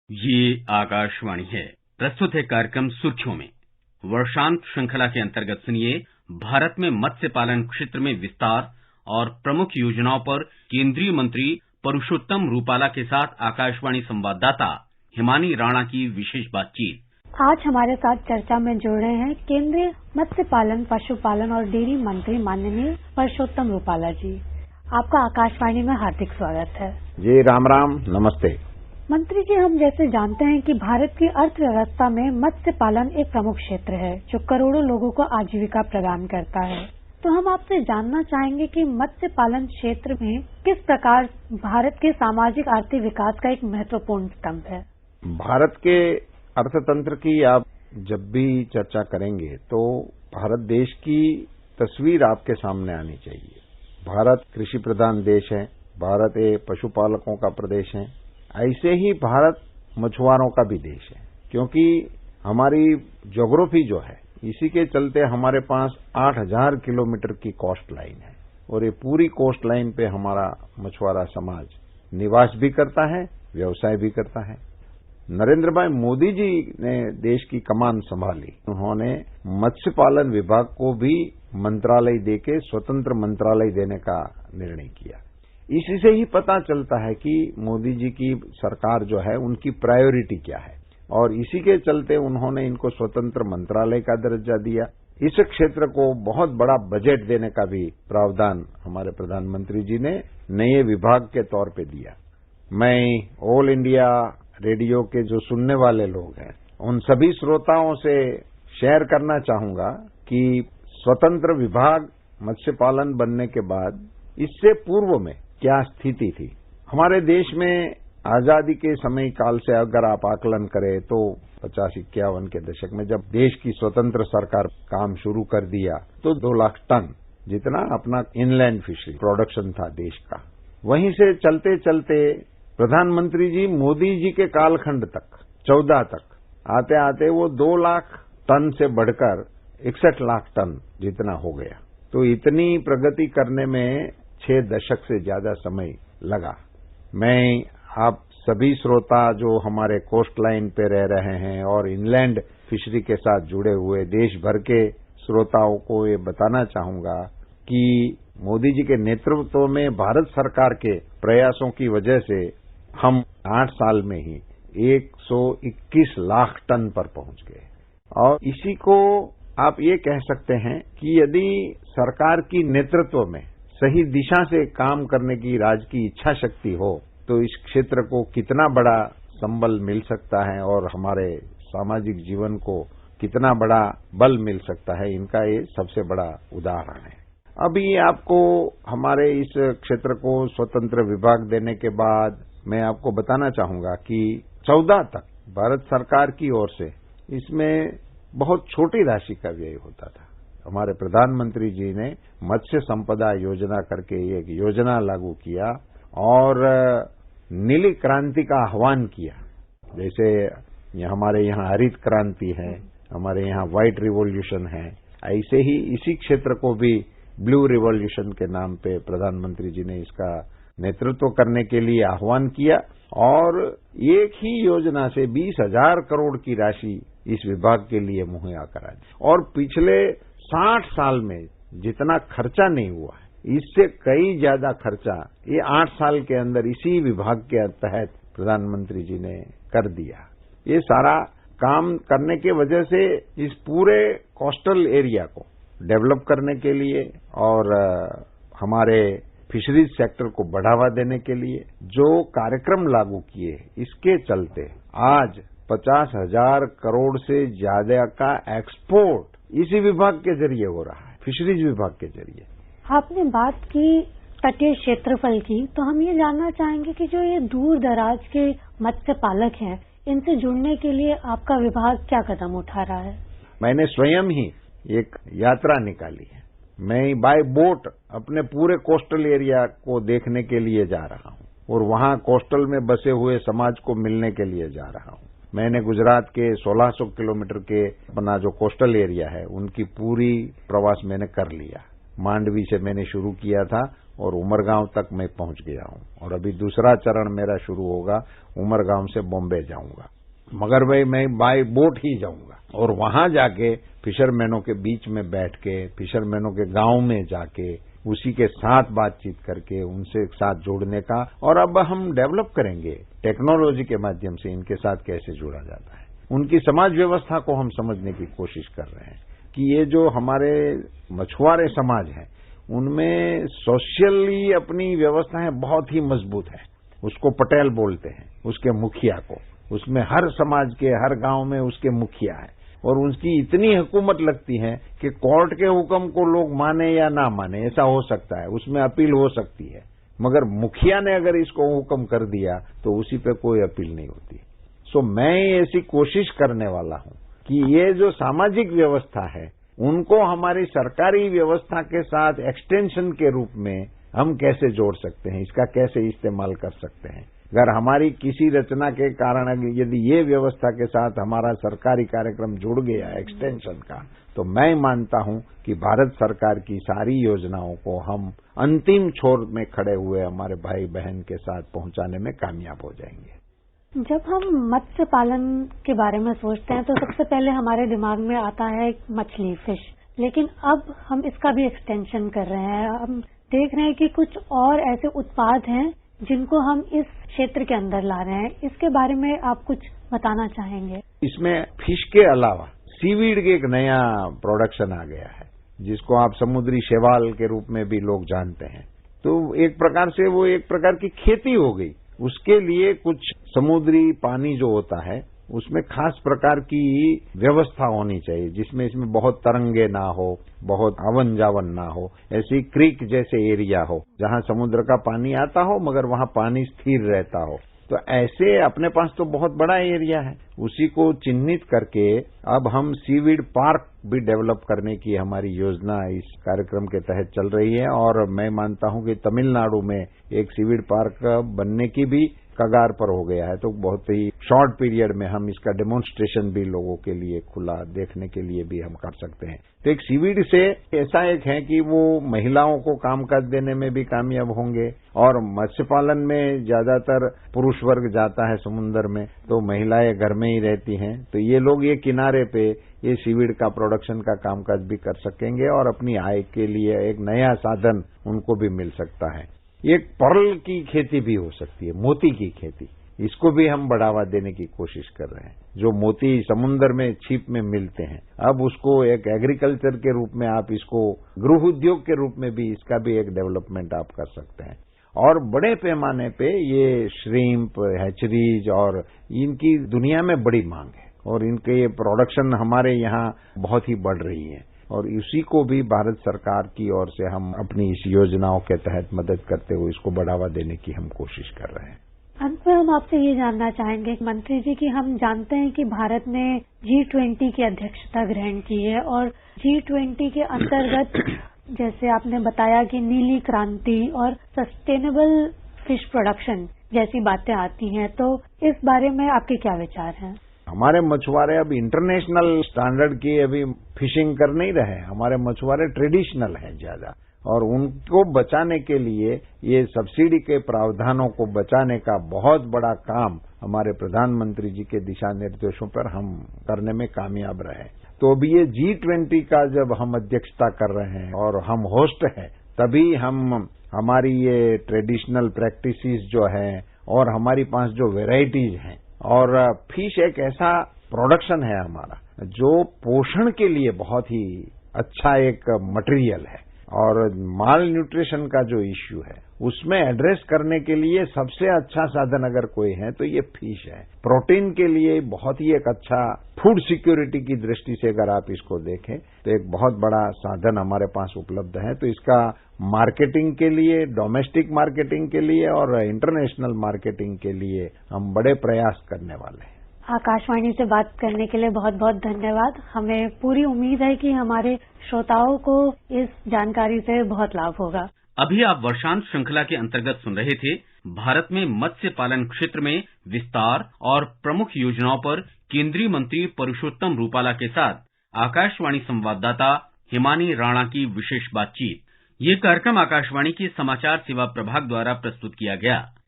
ये आकाशवाणी है। प्रस्तुत है कार्यक्रम सुर्खियों में। वर्षांत श्रृंखला के अंतर्गत सुनिए भारत में मत्स्य पालन क्षेत्र में विस्तार और प्रमुख योजनाओं पर केंद्रीय मंत्री परषोत्तम रूपाला के साथ आकाशवाणी संवाददाता हिमानी राणा की विशेष बातचीत। आज हमारे साथ चर्चा में जुड़ रहे हैं केंद्रीय मत्स्य पालन, पशुपालन और डेयरी मंत्री माननीय परषोत्तम रूपाला जी। आपका आकाशवाणी में हार्दिक स्वागत है। जी राम राम, नमस्ते। मंत्री जी, हम जैसे जानते हैं कि भारत की अर्थव्यवस्था में मत्स्य पालन एक प्रमुख क्षेत्र है जो करोड़ों लोगों को आजीविका प्रदान करता है। तो हम आपसे जानना चाहेंगे कि मत्स्य पालन क्षेत्र में किस प्रकार भारत के सामाजिक आर्थिक विकास का एक महत्वपूर्ण स्तंभ है। भारत के अर्थतंत्र की आप जब भी चर्चा करेंगे तो भारत देश की तस्वीर आपके सामने आनी चाहिए। भारत कृषि प्रधान देश है, भारत एक पशुपालकों का प्रदेश है, ऐसे ही भारत मछुआरों का भी देश है, क्योंकि हमारी ज्योग्राफी जो है इसी के चलते हमारे पास 8000 किलोमीटर की कोस्ट लाइन है और ये पूरी कोस्ट लाइन पे हमारा मछुआरा समाज निवास भी करता है, व्यवसाय भी करता है। नरेंद्र भाई मोदी जी ने देश की कमान संभाली, उन्होंने मत्स्य पालन विभाग को भी मंत्रालय देके स्वतंत्र मंत्रालय देने का निर्णय किया। इसी से ही पता चलता है कि मोदी जी की सरकार जो है उनकी प्रायोरिटी क्या है और इसी के चलते उन्होंने इनको स्वतंत्र मंत्रालय का दर्जा दिया। इस क्षेत्र को बहुत बड़ा बजट देने का भी प्रावधान हमारे प्रधानमंत्री जी ने नए विभाग के तौर पे दिया। मैं ऑल इंडिया रेडियो के जो सुनने वाले लोग हैं उन सभी श्रोताओं से शेयर करना चाहूंगा कि स्वतंत्र विभाग मत्स्य पालन बनने के बाद इससे पूर्व में क्या स्थिति थी। हमारे देश में आजादी के समय काल से अगर आप आकलन करें तो 50-51 के दशक में जब देश की स्वतंत्र सरकार काम शुरू कर दिया तो 2 लाख टन जितना अपना इनलैंड फिशरी प्रोडक्शन था देश का, वहीं से चलते चलते प्रधानमंत्री जी मोदी जी के कालखंड तक 14 तक आते आते वो 2 लाख टन से बढ़कर 61 लाख टन जितना हो गया। तो इतनी प्रगति करने में 6 दशक से ज्यादा समय लगा। मैं आप सभी श्रोता जो हमारे कोस्ट लाइन पे रह रहे हैं और इनलैंड फिशरी के साथ जुड़े हुए देश भर के श्रोताओं को ये बताना चाहूंगा कि मोदी जी के नेतृत्व में भारत सरकार के प्रयासों की वजह से हम 8 साल में ही 121 लाख टन पर पहुंच गए। और इसी को आप ये कह सकते हैं कि यदि सरकार की नेतृत्व में सही दिशा से काम करने की राज्य की इच्छा शक्ति हो तो इस क्षेत्र को कितना बड़ा संबल मिल सकता है और हमारे सामाजिक जीवन को कितना बड़ा बल मिल सकता है, इनका ये सबसे बड़ा उदाहरण है। अभी आपको हमारे इस क्षेत्र को स्वतंत्र विभाग देने के बाद मैं आपको बताना चाहूंगा कि 14 तक भारत सरकार की ओर से इसमें बहुत छोटी राशि का व्यय होता था। हमारे प्रधानमंत्री जी ने मत्स्य संपदा योजना करके एक योजना लागू किया और नीली क्रांति का आह्वान किया। जैसे हमारे यहाँ हरित क्रांति है, हमारे यहाँ व्हाइट रिवॉल्यूशन है, ऐसे ही इसी क्षेत्र को भी ब्लू रिवॉल्यूशन के नाम पे प्रधानमंत्री जी ने इसका नेतृत्व करने के लिए आह्वान किया और एक ही योजना से 20,000 करोड़ की राशि इस विभाग के लिए मुहैया करा दी। और पिछले 60 साल में जितना खर्चा नहीं हुआ है इससे कई ज्यादा खर्चा ये 8 साल के अंदर इसी विभाग के तहत प्रधानमंत्री जी ने कर दिया। ये सारा काम करने की वजह से इस पूरे कोस्टल एरिया को डेवलप करने के लिए और हमारे फिशरीज सेक्टर को बढ़ावा देने के लिए जो कार्यक्रम लागू किए इसके चलते आज 50,000 करोड़ से ज्यादा का एक्सपोर्ट इसी विभाग के जरिए हो रहा है, फिशरीज विभाग के जरिए। आपने बात की तटीय क्षेत्रफल की, तो हम ये जानना चाहेंगे कि जो ये दूर दराज के मत्स्य पालक हैं इनसे जुड़ने के लिए आपका विभाग क्या कदम उठा रहा है। मैंने स्वयं ही एक यात्रा निकाली है। मैं बाय बोट अपने पूरे कोस्टल एरिया को देखने के लिए जा रहा हूं और वहां कोस्टल में बसे हुए समाज को मिलने के लिए जा रहा हूं। मैंने गुजरात के 1600 किलोमीटर के अपना जो कोस्टल एरिया है उनकी पूरी प्रवास मैंने कर लिया। मांडवी से मैंने शुरू किया था और उमरगांव तक मैं पहुंच गया हूं और अभी दूसरा चरण मेरा शुरू होगा, उमरगांव से बॉम्बे जाऊंगा। मगर भाई मैं बाय बोट ही जाऊंगा और वहां जाके फिशरमैनों के बीच में बैठ के, फिशरमैनों के गांव में जाके उसी के साथ बातचीत करके उनसे साथ जोड़ने का, और अब हम डेवलप करेंगे टेक्नोलॉजी के माध्यम से इनके साथ कैसे जुड़ा जाता है। उनकी समाज व्यवस्था को हम समझने की कोशिश कर रहे हैं कि ये जो हमारे मछुआरे समाज है उनमें सोशली अपनी व्यवस्थाएं बहुत ही मजबूत है। उसको पटेल बोलते हैं, उसके मुखिया को, उसमें हर समाज के हर गांव में उसके मुखिया है और उनकी इतनी हुकूमत लगती है कि कोर्ट के हुक्म को लोग माने या ना माने ऐसा हो सकता है, उसमें अपील हो सकती है, मगर मुखिया ने अगर इसको हुक्म कर दिया तो उसी पे कोई अपील नहीं होती। सो मैं ऐसी कोशिश करने वाला हूं कि ये जो सामाजिक व्यवस्था है उनको हमारी सरकारी व्यवस्था के साथ एक्सटेंशन के रूप में हम कैसे जोड़ सकते हैं, इसका कैसे इस्तेमाल कर सकते हैं। अगर हमारी किसी रचना के कारण यदि ये व्यवस्था के साथ हमारा सरकारी कार्यक्रम जुड़ गया एक्सटेंशन का, तो मैं मानता हूं कि भारत सरकार की सारी योजनाओं को हम अंतिम छोर में खड़े हुए हमारे भाई बहन के साथ पहुंचाने में कामयाब हो जाएंगे। जब हम मत्स्य पालन के बारे में सोचते हैं तो सबसे पहले हमारे दिमाग में आता है मछली, फिश, लेकिन अब हम इसका भी एक्सटेंशन कर रहे हैं। हम देख रहे हैं कि कुछ और ऐसे उत्पाद हैं जिनको हम इस क्षेत्र के अंदर ला रहे हैं। इसके बारे में आप कुछ बताना चाहेंगे? इसमें फिश के अलावा सीवीड के एक नया प्रोडक्शन आ गया है जिसको आप समुद्री शैवाल के रूप में भी लोग जानते हैं। तो एक प्रकार से वो एक प्रकार की खेती हो गई। उसके लिए कुछ समुद्री पानी जो होता है उसमें खास प्रकार की व्यवस्था होनी चाहिए जिसमें इसमें बहुत तरंगे ना हो, बहुत आवन जावन ना हो, ऐसी क्रीक जैसे एरिया हो जहां समुद्र का पानी आता हो मगर वहां पानी स्थिर रहता हो। तो ऐसे अपने पास तो बहुत बड़ा एरिया है, उसी को चिन्हित करके अब हम सीवीड पार्क भी डेवलप करने की हमारी योजना इस कार्यक्रम के तहत चल रही है और मैं मानता हूं कि तमिलनाडु में एक सीवीड पार्क बनने की भी कगार पर हो गया है। तो बहुत ही शॉर्ट पीरियड में हम इसका डेमोन्स्ट्रेशन भी लोगों के लिए खुला देखने के लिए भी हम कर सकते हैं। तो एक सीवीड से ऐसा एक है कि वो महिलाओं को कामकाज देने में भी कामयाब होंगे और मत्स्य पालन में ज्यादातर पुरुष वर्ग जाता है समुद्र में, तो महिलाएं घर में ही रहती हैं। तो ये लोग ये किनारे पे ये सीवीड का प्रोडक्शन का कामकाज भी कर सकेंगे और अपनी आय के लिए एक नया साधन उनको भी मिल सकता है। एक पर्ल की खेती भी हो सकती है, मोती की खेती, इसको भी हम बढ़ावा देने की कोशिश कर रहे हैं। जो मोती समुद्र में छिप में मिलते हैं, अब उसको एक एग्रीकल्चर के रूप में आप इसको गृह उद्योग के रूप में भी इसका भी एक डेवलपमेंट आप कर सकते हैं। और बड़े पैमाने पे ये श्रिम्प, हैचरीज और इनकी दुनिया में बड़ी मांग है और इनके ये प्रोडक्शन हमारे यहाँ बहुत ही बढ़ रही है और इसी को भी भारत सरकार की ओर से हम अपनी इस योजनाओं के तहत मदद करते हुए इसको बढ़ावा देने की हम कोशिश कर रहे हैं। अंत में हम आपसे ये जानना चाहेंगे मंत्री जी कि हम जानते हैं कि भारत ने G20 की अध्यक्षता ग्रहण की है और G20 के अंतर्गत जैसे आपने बताया कि नीली क्रांति और सस्टेनेबल फिश प्रोडक्शन जैसी बातें आती हैं, तो इस बारे में आपके क्या विचार हैं? हमारे मछुआरे अब इंटरनेशनल स्टैंडर्ड की अभी फिशिंग कर नहीं रहे। हमारे मछुआरे ट्रेडिशनल हैं ज्यादा और उनको बचाने के लिए ये सब्सिडी के प्रावधानों को बचाने का बहुत बड़ा काम हमारे प्रधानमंत्री जी के दिशा निर्देशों पर हम करने में कामयाब रहे। तो अभी ये G20 का जब हम अध्यक्षता कर रहे हैं और हम होस्ट हैं, तभी हम हमारी ये ट्रेडिशनल प्रैक्टिसेस जो है और हमारी पास जो वेराइटीज हैं और फिश एक ऐसा प्रोडक्शन है हमारा जो पोषण के लिए बहुत ही अच्छा एक मटेरियल है और माल न्यूट्रिशन का जो इश्यू है उसमें एड्रेस करने के लिए सबसे अच्छा साधन अगर कोई है तो ये फिश है। प्रोटीन के लिए बहुत ही एक अच्छा, फूड सिक्योरिटी की दृष्टि से अगर आप इसको देखें तो एक बहुत बड़ा साधन हमारे पास उपलब्ध है। तो इसका मार्केटिंग के लिए, डोमेस्टिक मार्केटिंग के लिए और इंटरनेशनल मार्केटिंग के लिए हम बड़े प्रयास करने वाले हैं। आकाशवाणी से बात करने के लिए बहुत बहुत धन्यवाद। हमें पूरी उम्मीद है कि हमारे श्रोताओं को इस जानकारी से बहुत लाभ होगा। अभी आप वर्षांत श्रृंखला के अंतर्गत सुन रहे थे भारत में मत्स्य पालन क्षेत्र में विस्तार और प्रमुख योजनाओं पर केंद्रीय मंत्री पुरुषोत्तम रूपाला के साथ आकाशवाणी संवाददाता हिमानी राणा की विशेष बातचीत। ये कार्यक्रम आकाशवाणी के समाचार सेवा प्रभाग द्वारा प्रस्तुत किया गया।